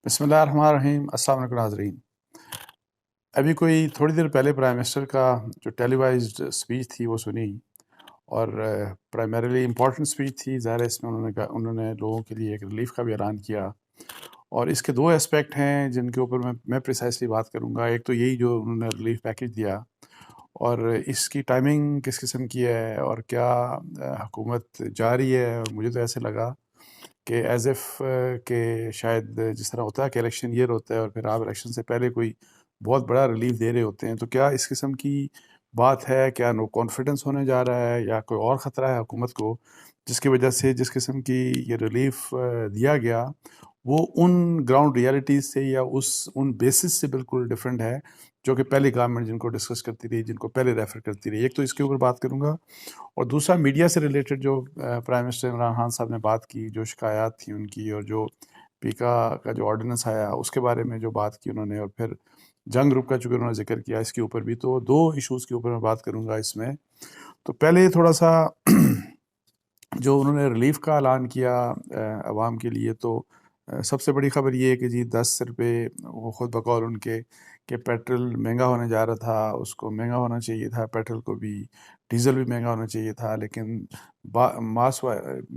بسم اللہ الرحمن الرحیم۔ السلام علیکم ناظرین۔ ابھی کوئی تھوڑی دیر پہلے پرائم منسٹر کا جو ٹیلی وائزڈ اسپیچ تھی وہ سنی، اور پرائمریلی امپورٹنٹ اسپیچ تھی۔ ظاہر ہے اس میں انہوں نے لوگوں کے لیے ایک ریلیف کا بھی اعلان کیا، اور اس کے دو اسپیکٹ ہیں جن کے اوپر میں پریسائسلی بات کروں گا۔ ایک تو یہی جو انہوں نے ریلیف پیکیج دیا، اور اس کی ٹائمنگ کس قسم کی ہے، اور کیا حکومت جا رہی ہے۔ اور مجھے تو ایسے لگا کہ ایز ایف کہ شاید جس طرح ہوتا ہے کہ الیکشن ایئر ہوتا ہے اور پھر آپ الیکشن سے پہلے کوئی بہت بڑا ریلیف دے رہے ہوتے ہیں، تو کیا اس قسم کی بات ہے؟ کیا نو کانفیڈنس ہونے جا رہا ہے، یا کوئی اور خطرہ ہے حکومت کو، جس کی وجہ سے جس قسم کی یہ ریلیف دیا گیا وہ ان گراؤنڈ ریالٹیز سے یا ان بیسس سے بالکل ڈفرینٹ ہے جو کہ پہلی گورنمنٹ جن کو ڈسکس کرتی رہی، جن کو پہلے ریفر کرتی رہی۔ ایک تو اس کے اوپر بات کروں گا، اور دوسرا میڈیا سے ریلیٹڈ جو پرائم منسٹر عمران خان صاحب نے بات کی، جو شکایات تھیں ان کی، اور جو پیکا کا جو آرڈیننس آیا اس کے بارے میں جو بات کی انہوں نے، اور پھر جنگ گروپ کا چونکہ انہوں نے ذکر کیا، اس کے اوپر بھی تو دو ایشوز کے اوپر میں بات کروں گا اس میں۔ تو پہلے تھوڑا سا جو انہوں نے ریلیف کا اعلان کیا عوام کے لیے، تو سب سے بڑی خبر یہ ہے کہ جی 10 روپے وہ خود بقول ان کے کہ پیٹرول مہنگا ہونے جا رہا تھا، اس کو مہنگا ہونا چاہیے تھا، پیٹرول کو بھی، ڈیزل بھی مہنگا ہونا چاہیے تھا، لیکن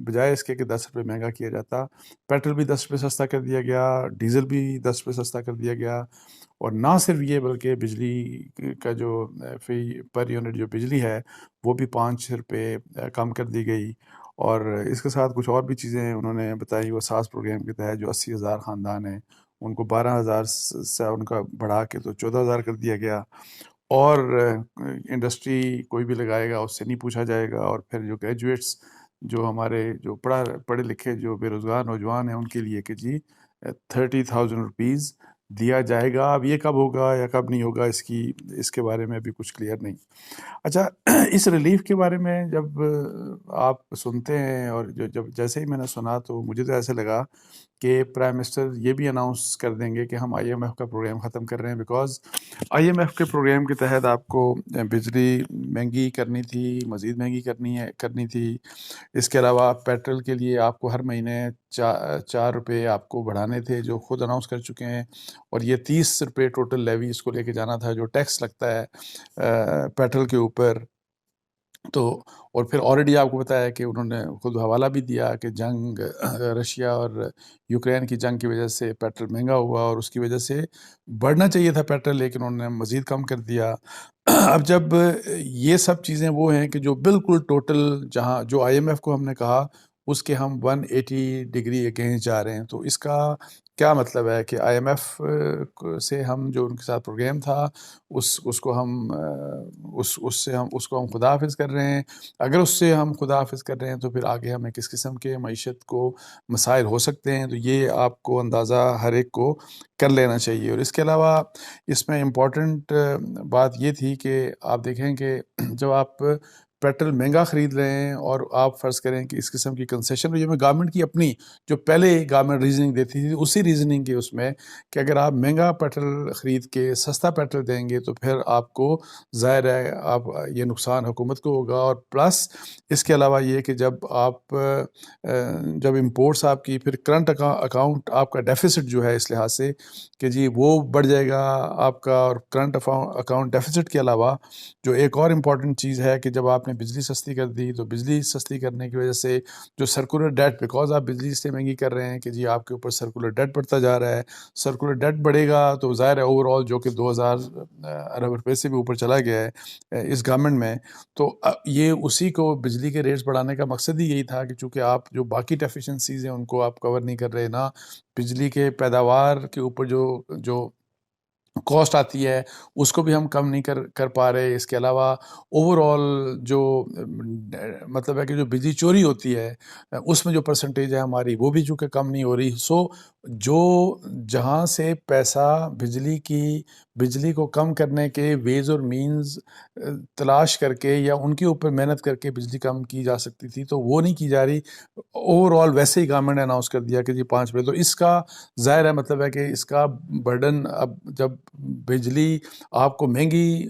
بجائے اس کے کہ 10 روپے مہنگا کیا جاتا، پیٹرول بھی 10 روپے سستا کر دیا گیا، ڈیزل بھی 10 روپے سستا کر دیا گیا، اور نہ صرف یہ بلکہ بجلی کا جو فی پر یونٹ جو بجلی ہے وہ بھی 5 روپے کم کر دی گئی۔ اور اس کے ساتھ کچھ اور بھی چیزیں انہوں نے بتائی۔ وہ ساس پروگرام کے تحت جو 80,000 خاندان ہیں ان کو 12,000 سے ان کا بڑھا کے تو 14,000 کر دیا گیا، اور انڈسٹری کوئی بھی لگائے گا اس سے نہیں پوچھا جائے گا۔ اور پھر جو گریجویٹس، جو ہمارے جو پڑھے لکھے جو بے روزگار نوجوان ہیں ان کے لیے کہ جی 30,000 روپیز دیا جائے گا۔ اب یہ کب ہوگا یا کب نہیں ہوگا اس کے بارے میں ابھی کچھ کلیئر نہیں۔ اچھا، اس ریلیف کے بارے میں جب آپ سنتے ہیں، اور جب جیسے ہی میں نے سنا تو مجھے تو ایسے لگا کہ پرائم منسٹر یہ بھی اناؤنس کر دیں گے کہ ہم آئی ایم ایف کا پروگرام ختم کر رہے ہیں، بیکاز آئی ایم ایف کے پروگرام کے تحت آپ کو بجلی مہنگی کرنی تھی، مزید مہنگی کرنی تھی۔ اس کے علاوہ پیٹرول کے لیے آپ کو ہر مہینے 4 روپے آپ کو بڑھانے تھے، جو خود اناؤنس کر چکے ہیں، اور یہ 30 روپے ٹوٹل لیوی اس کو لے کے جانا تھا جو ٹیکس لگتا ہے پیٹرول کے اوپر۔ تو اور پھر آلریڈی آپ کو بتایا کہ انہوں نے خود حوالہ بھی دیا کہ جنگ رشیا اور یوکرین کی جنگ کی وجہ سے پیٹرول مہنگا ہوا، اور اس کی وجہ سے بڑھنا چاہیے تھا پیٹرول، لیکن انہوں نے مزید کم کر دیا۔ اب جب یہ سب چیزیں وہ ہیں کہ جو بالکل ٹوٹل جہاں جو آئی ایم ایف کو ہم نے کہا اس کے ہم 180 ڈگری اگینسٹ جا رہے ہیں، تو اس کا کیا مطلب ہے کہ آئی ایم ایف سے ہم جو ان کے ساتھ پروگرام تھا اس کو ہم اس کو ہم خدا حافظ کر رہے ہیں۔ اگر اس سے ہم خدا حافظ کر رہے ہیں تو پھر آگے ہمیں کس قسم کے معیشت کو مسائل ہو سکتے ہیں، تو یہ آپ کو اندازہ ہر ایک کو کر لینا چاہیے۔ اور اس کے علاوہ اس میں امپورٹنٹ بات یہ تھی کہ آپ دیکھیں کہ جب آپ پیٹرول مہنگا خرید رہے ہیں اور آپ فرض کریں کہ اس قسم کی کنسیشن، یہ میں گورنمنٹ کی اپنی جو پہلے گورنمنٹ ریزننگ دیتی تھی اسی ریزننگ کے اس میں کہ اگر آپ مہنگا پیٹرول خرید کے سستا پیٹرول دیں گے تو پھر آپ کو ظاہر ہے آپ یہ نقصان حکومت کو ہوگا، اور پلس اس کے علاوہ یہ کہ جب امپورٹس آپ کی پھر کرنٹ اکاؤنٹ آپ کا ڈیفیسٹ جو ہے اس لحاظ سے کہ جی وہ بڑھ جائے گا آپ کا۔ اور کرنٹ اکاؤنٹ ڈیفیسٹ کے علاوہ جو ایک اور امپورٹنٹ چیز ہے کہ جب آپ نے بجلی سستی کر دی تو بجلی سستی کرنے کی وجہ سے جو سرکولر ڈیٹ، بیکاز آپ بجلی اس لیے مہنگی کر رہے ہیں کہ جی آپ کے اوپر سرکولر ڈیٹ بڑھتا جا رہا ہے، سرکولر ڈیٹ بڑھے گا تو ظاہر ہے اوور آل جو کہ 2,000 ارب روپے سے بھی اوپر چلا گیا ہے اس گورنمنٹ میں، تو یہ اسی کو بجلی کے ریٹس بڑھانے کا مقصد ہی یہی تھا کہ چونکہ آپ جو باقی ڈیفیشنسیز ہیں ان کو آپ کور نہیں کر رہے، نہ بجلی کے پیداوار کے اوپر جو کاسٹ آتی ہے اس کو بھی ہم کم نہیں کر پا رہے۔ اس کے علاوہ اوور آل جو مطلب ہے کہ جو بجلی چوری ہوتی ہے اس میں جو پرسنٹیج ہے ہماری وہ بھی چونکہ کم نہیں ہو رہی۔ سو جو جہاں سے پیسہ بجلی کی بجلی کو کم کرنے کے ویز اور مینز تلاش کر کے یا ان کے اوپر محنت کر کے بجلی کم کی جا سکتی تھی، تو وہ نہیں کی جا رہی. اوور آل ویسے ہی گورنمنٹ نے اناؤنس کر دیا کہ جی 5 بجے. تو اس کا ظاہر ہے مطلب ہے کہ اس کا برڈن اب جب بجلی آپ کو مہنگی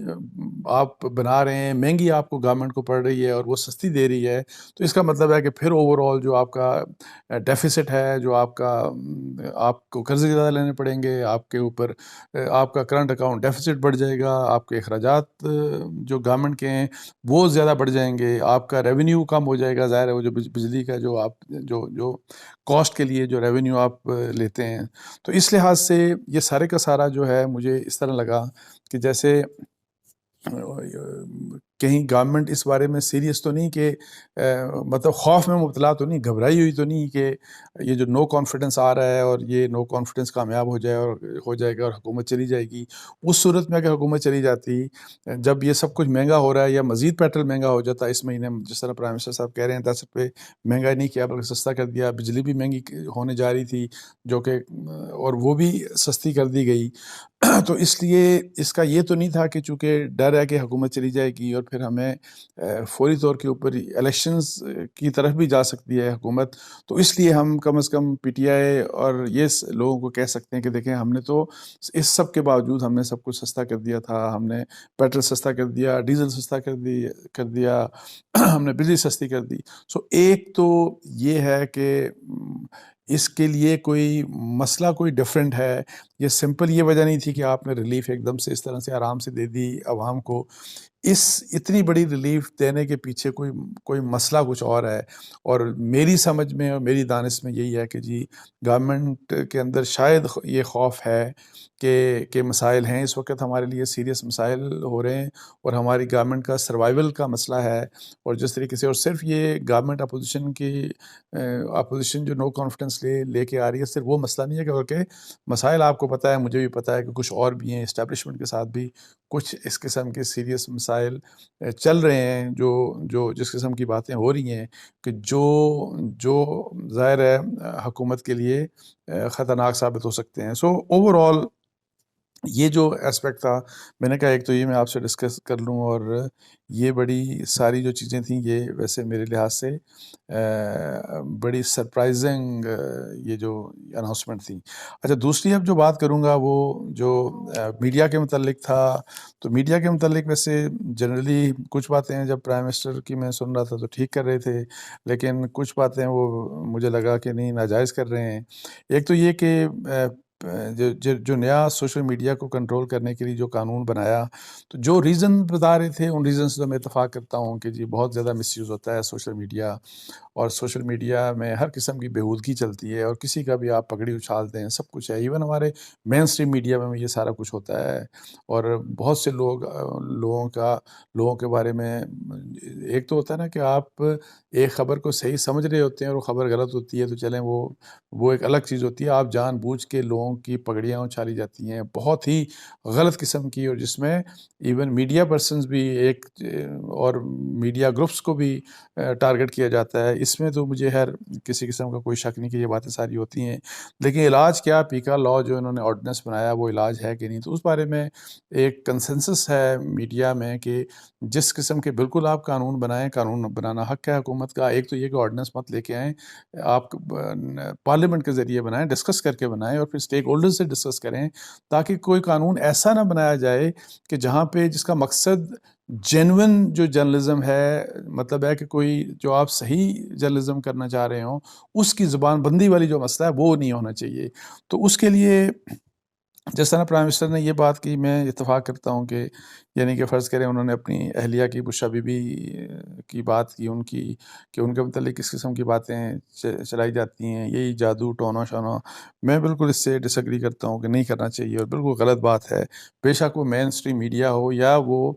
آپ بنا رہے ہیں، مہنگی آپ کو گورنمنٹ کو پڑ رہی ہے اور وہ سستی دے رہی ہے، تو اس کا مطلب ہے کہ پھر اوور آل جو آپ کا ڈیفیسٹ ہے، جو آپ کا آپ کو قرضے زیادہ لینے پڑیں گے، آپ کے اوپر آپ کا کرنٹ اکاؤنٹ ڈیفیسٹ بڑھ جائے گا، آپ کے اخراجات جو گورنمنٹ کے ہیں وہ زیادہ بڑھ جائیں گے، آپ کا ریونیو کم ہو جائے گا. ظاہر ہے وہ جو بجلی کا جو آپ جو کاسٹ کے لیے جو ریونیو آپ لیتے ہیں. تو اس لحاظ سے یہ سارے کا سارا جو ہے مجھے اس طرح لگا کہ جیسے کہیں گورنمنٹ اس بارے میں سیریس تو نہیں کہ مطلب خوف میں مبتلا تو نہیں، گھبرائی ہوئی تو نہیں کہ یہ جو نو کانفیڈنس آ رہا ہے اور یہ نو کانفیڈنس کامیاب ہو جائے گا اور حکومت چلی جائے گی. اس صورت میں اگر حکومت چلی جاتی، جب یہ سب کچھ مہنگا ہو رہا ہے یا مزید پیٹرول مہنگا ہو جاتا اس مہینے، جس طرح پرائم منسٹر صاحب کہہ رہے ہیں 10 روپے مہنگا نہیں کیا بلکہ سستا کر دیا. بجلی بھی مہنگی ہونے جا رہی تھی جو کہ اور وہ بھی سستی کر دی گئی. تو اس لیے اس کا یہ تو نہیں تھا کہ چونکہ ڈر ہے کہ حکومت چلی جائے گی اور پھر ہمیں فوری طور کے اوپر الیکشنز کی طرف بھی جا سکتی ہے حکومت، تو اس لیے ہم کم از کم پی ٹی آئی اور یہ لوگوں کو کہہ سکتے ہیں کہ دیکھیں ہم نے تو اس سب کے باوجود ہم نے سب کچھ سستا کر دیا تھا. ہم نے پیٹرول سستا کر دیا، ڈیزل سستا کر دیا ہم نے بجلی سستی کر دی. سو ایک تو یہ ہے کہ اس کے لیے کوئی مسئلہ کوئی ڈیفرنٹ ہے. یہ سمپل یہ وجہ نہیں تھی کہ آپ نے ریلیف ایک دم سے اس طرح سے آرام سے دے دی عوام کو. اتنی بڑی ریلیف دینے کے پیچھے کوئی مسئلہ کچھ اور ہے. اور میری سمجھ میں اور میری دانش میں یہی ہے کہ جی گورنمنٹ کے اندر شاید یہ خوف ہے کہ مسائل ہیں اس وقت ہمارے لیے سیریس مسائل ہو رہے ہیں اور ہماری گورنمنٹ کا سروائیول کا مسئلہ ہے. اور جس طریقے سے اور صرف یہ گورنمنٹ اپوزیشن جو نو کانفیڈنس لے کے آ رہی ہے، صرف وہ مسئلہ نہیں ہے کہ مسائل آپ کو پتہ ہے، مجھے بھی پتہ ہے کہ کچھ اور بھی ہیں. اسٹیبلشمنٹ کے ساتھ بھی کچھ اس قسم کے سیریس مسائل چل رہے ہیں جو جس قسم کی باتیں ہو رہی ہیں کہ جو ظاہر ہے حکومت کے لیے خطرناک ثابت ہو سکتے ہیں. سو اوور آل یہ جو اسپیکٹ تھا، میں نے کہا ایک تو یہ میں آپ سے ڈسکس کر لوں، اور یہ بڑی ساری جو چیزیں تھیں یہ ویسے میرے لحاظ سے بڑی سرپرائزنگ یہ جو اناؤنسمنٹ تھی. اچھا، دوسری اب جو بات کروں گا وہ جو میڈیا کے متعلق تھا. تو میڈیا کے متعلق ویسے جنرلی کچھ باتیں جب پرائم منسٹر کی میں سن رہا تھا تو ٹھیک کر رہے تھے، لیکن کچھ باتیں وہ مجھے لگا کہ نہیں، ناجائز کر رہے ہیں. ایک تو یہ کہ جو نیا سوشل میڈیا کو کنٹرول کرنے کے لیے جو قانون بنایا، تو جو ریزن بتا رہے تھے ان ریزن سے تو میں اتفاق کرتا ہوں کہ جی بہت زیادہ مس یوز ہوتا ہے سوشل میڈیا، اور سوشل میڈیا میں ہر قسم کی بیہودگی چلتی ہے اور کسی کا بھی آپ پگڑی اچھالتے ہیں، سب کچھ ہے. ایون ہمارے مین اسٹریم میڈیا میں یہ سارا کچھ ہوتا ہے. اور بہت سے لوگوں کے بارے میں ایک تو ہوتا ہے نا کہ آپ ایک خبر کو صحیح سمجھ رہے ہوتے ہیں اور وہ خبر غلط ہوتی ہے، تو چلیں وہ ایک الگ چیز ہوتی ہے. آپ جان بوجھ کے لوگوں کی پگڑیاں اچھالی جاتی ہیں بہت ہی غلط قسم کی، اور جس میں ایون میڈیا پرسنز بھی اور میڈیا گروپس کو بھی ٹارگٹ کیا جاتا ہے. اس میں تو مجھے کسی قسم کا کوئی شک نہیں کہ یہ باتیں ساری ہوتی ہیں، لیکن علاج کیا، پیکا لا جو انہوں نے آرڈیننس بنایا وہ علاج ہے کہ نہیں، تو اس بارے میں ایک کنسنسس ہے میڈیا میں کہ جس قسم کے بالکل آپ قانون بنائیں، قانون بنانا حق ہے حکومت کا. ایک تو یہ کہ آرڈیننس مت لے کے آئیں، آپ پارلیمنٹ کے ذریعے بنائیں، ڈسکس کر کے بنائیں اور پھر اسٹیک ہولڈر سے ڈسکس کریں، تاکہ کوئی قانون ایسا نہ بنایا جائے کہ جہاں پہ جس کا مقصد جینون جو جرنلزم ہے، مطلب ہے کہ کوئی جو آپ صحیح جرنلزم کرنا چاہ رہے ہوں، اس کی زبان بندی والی جو مسئلہ ہے وہ نہیں ہونا چاہیے. تو اس کے لیے جس طرح پرائم منسٹر نے یہ بات کی، میں اتفاق کرتا ہوں کہ یعنی کہ فرض کریں انہوں نے اپنی اہلیہ کی بشرا بی بی کی بات کی، ان کے متعلق کس قسم کی باتیں چلائی جاتی ہیں، یہی جادو ٹونا شونا، میں بالکل اس سے ڈس ایگری کرتا ہوں کہ نہیں کرنا چاہیے اور بالکل غلط بات ہے. بے شک وہ مین اسٹریم میڈیا ہو یا وہ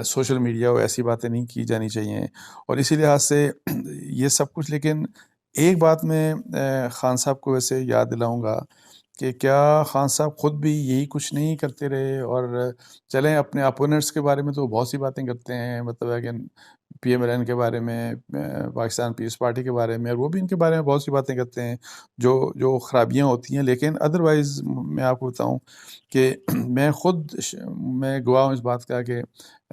سوشل میڈیا ہو، ایسی باتیں نہیں کی جانی چاہیے. اور اسی لحاظ سے یہ سب کچھ، لیکن ایک بات میں خان صاحب کو ویسے یاد دلاؤں گا کہ کیا خان صاحب خود بھی یہی کچھ نہیں کرتے رہے؟ اور چلیں اپنے اپوننٹس کے بارے میں تو بہت سی باتیں کرتے ہیں، مطلب ہے کہ PMLN کے بارے میں، پاکستان پیپلز پارٹی کے بارے میں، اور وہ بھی ان کے بارے میں بہت سی باتیں کرتے ہیں جو خرابیاں ہوتی ہیں. لیکن ادروائز میں آپ کو بتاؤں کہ میں گواہ ہوں اس بات کا کہ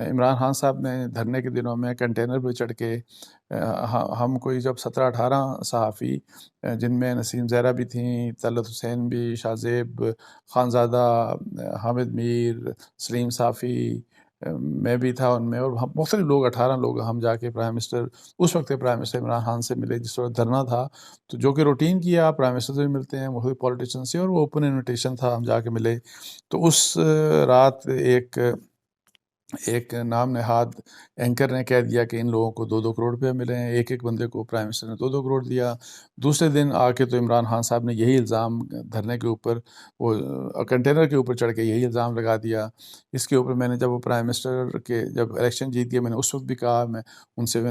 عمران خان صاحب نے دھرنے کے دنوں میں کنٹینر پہ چڑھ کے ہم کوئی جب 17-18 صحافی، جن میں نسیم زہرا بھی تھیں، طلعت حسین بھی، شاہ زیب خانزادہ، حامد میر، سلیم صافی، میں بھی تھا ان میں، اور ہم مختلف لوگ 18 لوگ ہم جا کے اس وقت پرائم منسٹر عمران خان سے ملے جس وقت دھرنا تھا. تو جو کہ روٹین کیا، آپ پرائم منسٹر سے بھی ملتے ہیں، مختلف پولیٹیشین سے، اور وہ اوپن انویٹیشن تھا، ہم جا کے ملے. تو اس رات ایک نام نہاد اینکر نے کہہ دیا کہ ان لوگوں کو 2-2 کروڑ روپے ملے ہیں، ایک بندے کو پرائم منسٹر نے 2-2 کروڑ دیا. دوسرے دن آ کے تو عمران خان صاحب نے یہی الزام دھرنے کے اوپر، وہ کنٹینر کے اوپر چڑھ کے یہی الزام لگا دیا. اس کے اوپر میں نے جب وہ پرائم منسٹر کے جب الیکشن جیت گیا، میں نے اس وقت بھی کہا، میں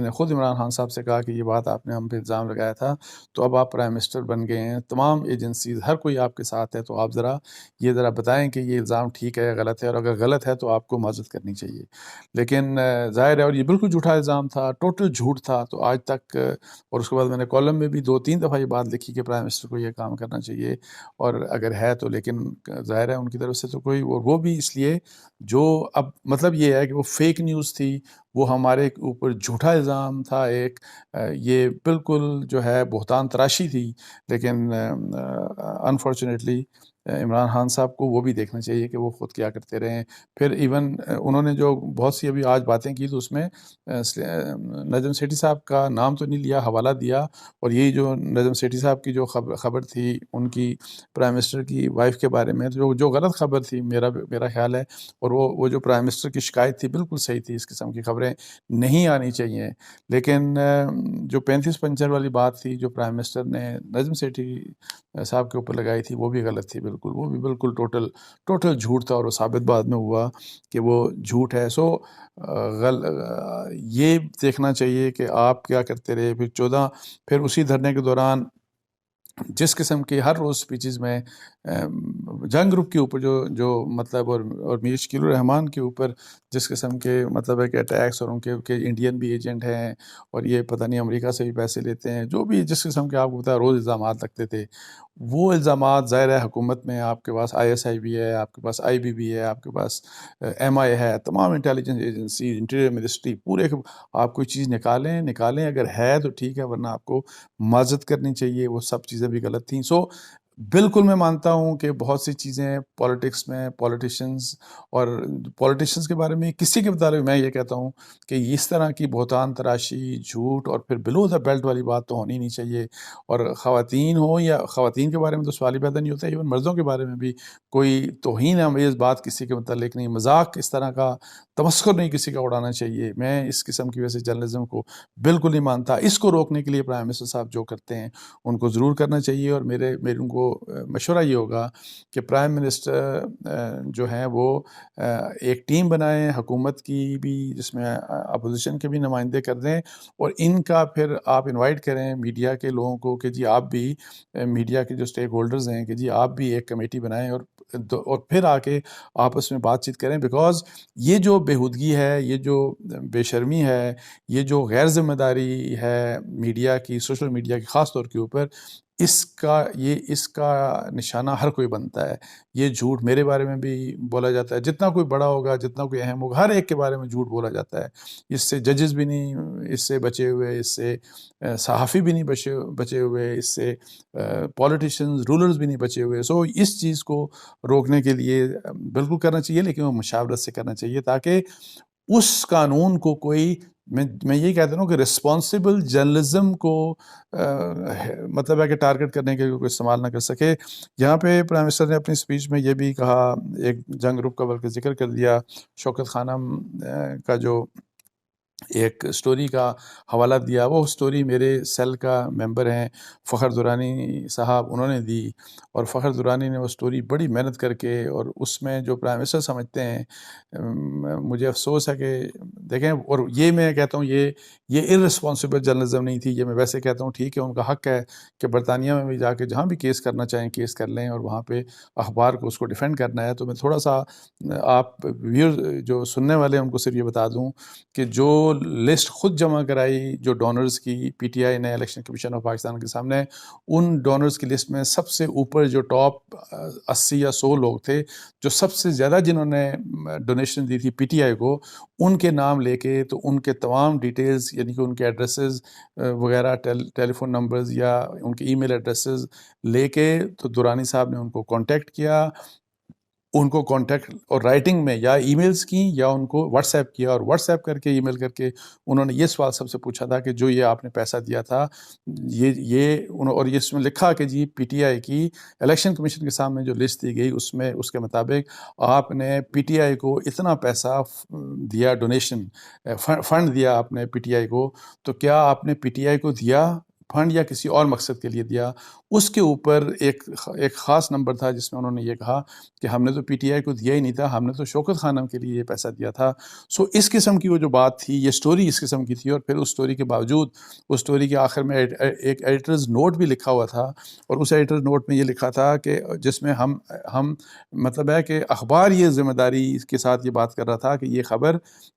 نے خود عمران خان صاحب سے کہا کہ یہ بات آپ نے ہم پہ الزام لگایا تھا، تو اب آپ پرائم منسٹر بن گئے ہیں، تمام ایجنسیز ہر کوئی آپ کے ساتھ ہے، تو آپ ذرا بتائیں کہ یہ الزام ٹھیک ہے یا غلط ہے، اور اگر غلط ہے تو آپ کو معذرت کرنی چاہیے. لیکن ظاہر ہے، اور یہ بالکل جھوٹا الزام تھا، ٹوٹل جھوٹ تھا. تو آج تک، اور اس کے بعد میں نے کالم میں بھی 2-3 دفعہ یہ بات لکھی کہ پرائم منسٹر کو یہ کام کرنا چاہیے، اور اگر ہے تو. لیکن ظاہر ہے ان کی طرف سے تو کوئی، اور وہ بھی اس لیے جو اب مطلب یہ ہے کہ وہ فیک نیوز تھی، وہ ہمارے اوپر جھوٹا الزام تھا ایک، یہ بالکل جو ہے بہتان تراشی تھی. لیکن انفارچونیٹلی عمران خان صاحب کو وہ بھی دیکھنا چاہیے کہ وہ خود کیا کرتے رہے ہیں. پھر ایون انہوں نے جو بہت سی ابھی آج باتیں کی، تو اس میں نجم سیٹھی صاحب کا نام تو نہیں لیا، حوالہ دیا. اور یہی جو نجم سیٹھی صاحب کی جو خبر تھی ان کی پرائم منسٹر کی وائف کے بارے میں، جو غلط خبر تھی، میرا خیال ہے، اور وہ جو پرائم منسٹر کی شکایت تھی بالکل صحیح تھی، اس قسم کی خبریں نہیں آنی چاہیے. لیکن جو 35 پنچر والی بات تھی جو پرائم منسٹر نے نجم سیٹھی صاحب کے اوپر لگائی تھی، وہ بھی غلط تھی بالکل، وہ بھی بالکل ٹوٹل جھوٹ تھا، اور وہ ثابت بعد میں ہوا کہ وہ جھوٹ ہے. سو یہ دیکھنا چاہیے کہ آپ کیا کرتے رہے. پھر اسی دھرنے کے دوران جس قسم کے ہر روز سپیچز میں جنگ گروپ کے اوپر جو مطلب، اور میر شکیل الرحمان کے اوپر جس قسم کے مطلب ہے کہ اٹیکس، اور ان کے انڈین بھی ایجنٹ ہیں، اور یہ پتہ نہیں امریکہ سے بھی پیسے لیتے ہیں، جو بھی جس قسم کے آپ کو پتا ہے روز الزامات لگتے تھے. وہ الزامات ظاہر ہے حکومت میں آپ کے پاس ISI بھی ہے، آپ کے پاس IB بھی ہے، آپ کے پاس MI ہے، تمام انٹیلیجنس ایجنسی، انٹیریئر منسٹری، پورے آپ کوئی چیز نکالیں اگر ہے تو ٹھیک ہے، ورنہ آپ کو معذرت کرنی چاہیے. وہ سب چیزیں بھی غلط تھیں. سو بالکل میں مانتا ہوں کہ بہت سی چیزیں پالیٹکس میں پولیٹیشنز کے بارے میں، کسی کے متعلق میں یہ کہتا ہوں کہ اس طرح کی بہتان تراشی، جھوٹ، اور پھر بلو دا بیلٹ والی بات تو ہونی نہیں چاہیے. اور خواتین ہوں یا خواتین کے بارے میں تو سوال ہی پیدا نہیں ہوتا، ایون مردوں کے بارے میں بھی کوئی توہین امیز بات کسی کے متعلق نہیں، مذاق اس طرح کا تمسخر نہیں کسی کا اڑانا چاہیے. میں اس قسم کی ویسے جرنلزم کو بالکل نہیں مانتا. اس کو روکنے کے لیے پرائم منسٹر صاحب جو کرتے ہیں ان کو ضرور کرنا چاہیے. اور میرے ان کو مشورہ یہ ہوگا کہ پرائم منسٹر جو ہیں وہ ایک ٹیم بنائیں حکومت کی بھی، جس میں اپوزیشن کے بھی نمائندے کر دیں، اور ان کا پھر آپ انوائٹ کریں میڈیا کے لوگوں کو کہ جی آپ بھی، میڈیا کے جو سٹیک ہولڈرز ہیں، کہ جی آپ بھی ایک کمیٹی بنائیں، اور پھر آ کے آپس میں بات چیت کریں. بیکاز یہ جو بےہودگی ہے، یہ جو بے شرمی ہے، یہ جو غیر ذمہ داری ہے میڈیا کی، سوشل میڈیا کی خاص طور کے اوپر، اس کا نشانہ ہر کوئی بنتا ہے. یہ جھوٹ میرے بارے میں بھی بولا جاتا ہے، جتنا کوئی بڑا ہوگا، جتنا کوئی اہم ہوگا، ہر ایک کے بارے میں جھوٹ بولا جاتا ہے. اس سے ججز بھی نہیں اس سے بچے ہوئے، اس سے صحافی بھی نہیں بچے ہوئے، اس سے پولیٹیشنز، رولرز بھی نہیں بچے ہوئے. سو اس چیز کو روکنے کے لیے بالکل کرنا چاہیے، لیکن وہ مشاورت سے کرنا چاہیے، تاکہ اس قانون کو کوئی، میں یہی کہتا ہوں کہ رسپانسبل جرنلزم کو مطلب ہے کہ ٹارگٹ کرنے کے لیے کوئی استعمال نہ کر سکے. یہاں پہ پرائم منسٹر نے اپنی سپیچ میں یہ بھی کہا، ایک جنگ گروپ کا بلکہ ذکر کر دیا، شوکت خانم کا جو ایک سٹوری کا حوالہ دیا. وہ سٹوری میرے سیل کا ممبر ہیں فخر درانی صاحب، انہوں نے دی، اور فخر درانی نے وہ سٹوری بڑی محنت کر کے، اور اس میں جو پرائم منسٹر سمجھتے ہیں، مجھے افسوس ہے کہ دیکھیں، اور یہ میں کہتا ہوں یہ ارسپانسبل جرنلزم نہیں تھی. یہ میں ویسے کہتا ہوں ٹھیک ہے، ان کا حق ہے کہ برطانیہ میں بھی جا کے جہاں بھی کیس کرنا چاہیں کیس کر لیں، اور وہاں پہ اخبار کو اس کو ڈیفینڈ کرنا ہے. تو میں تھوڑا سا آپ ویور جو سننے والے ہیں ان کو صرف یہ بتا دوں کہ جو لسٹ خود جمع کرائی جو ڈونرز کی پی ٹی آئی نے الیکشن کمیشن آف پاکستان کے سامنے، ان ڈونرز کی لسٹ میں سب سے اوپر جو ٹاپ 80 یا 100 لوگ تھے جو سب سے زیادہ جنہوں نے ڈونیشن دی تھی پی ٹی آئی کو، ان کے نام لے کے تو ان کے تمام ڈیٹیلز یعنی کہ ان کے ایڈریسز وغیرہ، ٹیلی فون نمبرز یا ان کے ای میل ایڈریسز لے کے تو درانی صاحب نے ان کو کانٹیکٹ کیا، ان کو کانٹیکٹ اور رائٹنگ میں یا ای میلز کی یا ان کو واٹس ایپ کیا، اور واٹس ایپ کر کے ای میل کر کے انہوں نے یہ سوال سب سے پوچھا تھا کہ جو یہ آپ نے پیسہ دیا تھا اور یہ اس میں لکھا کہ جی پی ٹی آئی کی الیکشن کمیشن کے سامنے جو لسٹ دی گئی اس میں اس کے مطابق آپ نے پی ٹی آئی کو اتنا پیسہ دیا، ڈونیشن فنڈ دیا آپ نے پی ٹی آئی کو، تو کیا آپ نے پی ٹی آئی کو دیا فنڈ یا کسی اور مقصد کے لیے دیا؟ اس کے اوپر ایک خاص نمبر تھا جس میں انہوں نے یہ کہا کہ ہم نے تو پی ٹی آئی کو دیا ہی نہیں تھا، ہم نے تو شوکت خانم کے لیے یہ پیسہ دیا تھا۔ سو اس قسم کی وہ جو بات تھی، یہ سٹوری اس قسم کی تھی، اور پھر اس سٹوری کے باوجود اس سٹوری کے آخر میں ایک ایڈیٹرز نوٹ بھی لکھا ہوا تھا، اور اس ایڈیٹرز نوٹ میں یہ لکھا تھا کہ جس میں ہم مطلب ہے کہ اخبار یہ ذمہ داری کے ساتھ یہ بات کر رہا تھا کہ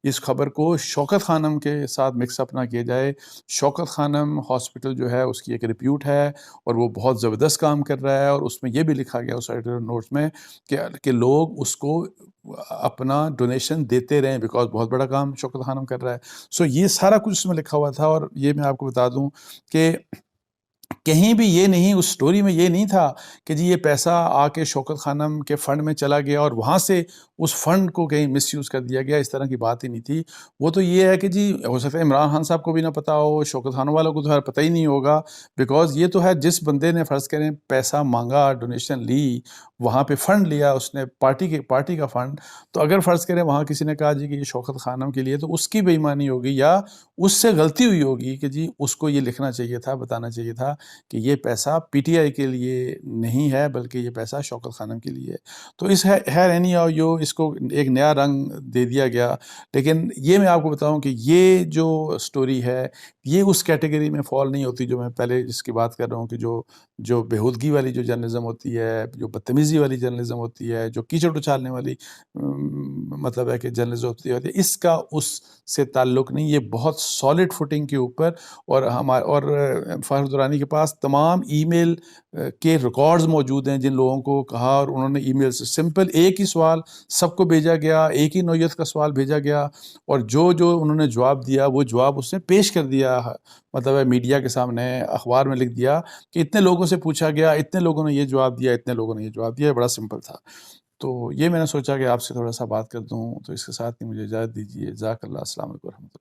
اس خبر کو شوکت خانم کے ساتھ مکس اپ نہ کیا جائے۔ شوکت خانم ہاسپٹل جو ہے اس کی ایک ریپیوٹ ہے اور وہ بہت زبردست کام کر رہا ہے، اور اس میں یہ بھی لکھا گیا اس ایڈیٹر نوٹس میں کہ لوگ اس کو اپنا ڈونیشن دیتے رہیں بیکاز بہت بڑا کام شوکت خانم کر رہا ہے۔ سو یہ سارا کچھ اس میں لکھا ہوا تھا، اور یہ میں آپ کو بتا دوں کہ کہیں بھی یہ نہیں، اس سٹوری میں یہ نہیں تھا کہ جی یہ پیسہ آ کے شوکت خانم کے فنڈ میں چلا گیا اور وہاں سے اس فنڈ کو کہیں مس یوز کر دیا گیا، اس طرح کی بات ہی نہیں تھی۔ وہ تو یہ ہے کہ جی ہو سکتا ہے عمران خان صاحب کو بھی نہ پتا ہو، شوکت خانم والوں کو تو پتہ ہی نہیں ہوگا، بیکاز یہ تو ہے جس بندے نے فرض کریں پیسہ مانگا، ڈونیشن لی، وہاں پہ فنڈ لیا اس نے پارٹی کا فنڈ، تو اگر فرض کریں وہاں کسی نے کہا جی کہ یہ شوکت خانم کے لیے، تو اس کی بے ایمانی ہوگی یا اس سے غلطی ہوئی ہوگی کہ جی اس کو یہ لکھنا چاہیے تھا، بتانا چاہیے تھا کہ یہ پیسہ پی ٹی آئی کے لیے نہیں ہے بلکہ یہ پیسہ شوکت خانم کے لیے ہے۔ تو اس اینی ہاؤ اس کو ایک نیا رنگ دے دیا گیا۔ لیکن یہ میں آپ کو بتاؤں کہ یہ جو سٹوری ہے یہ اس کیٹیگری میں فال نہیں ہوتی جو میں پہلے جس کی بات کر رہا ہوں کہ جو بےہودگی والی جو جرنلزم ہوتی ہے، جو بدتمیزی والی جرنلزم ہوتی ہے، جو کیچڑ اچھالنے والی مطلب ہے کہ جرنلزم ہوتی ہے، اس کا اس سے تعلق نہیں۔ یہ بہت سالڈ فوٹنگ کے اوپر، اور فخر درانی کے پاس تمام ای میل کے ریکارڈز موجود ہیں جن لوگوں کو کہا، اور انہوں نے ای میل سے سمپل ایک ہی سوال سب کو بھیجا گیا، ایک ہی نوعیت کا سوال بھیجا گیا، اور جو انہوں نے جواب دیا وہ جواب اس نے پیش کر دیا، مطلب ہے میڈیا کے سامنے، اخبار میں لکھ دیا کہ اتنے لوگوں سے پوچھا گیا، اتنے لوگوں نے یہ جواب دیا، اتنے لوگوں نے یہ جواب دیا، بڑا سمپل تھا۔ تو یہ میں نے سوچا کہ آپ سے تھوڑا سا بات کر دوں، تو اس کے ساتھ ہی مجھے اجازت دیجیے۔ جزاک اللہ، السلام علیکم ورحمۃ اللہ۔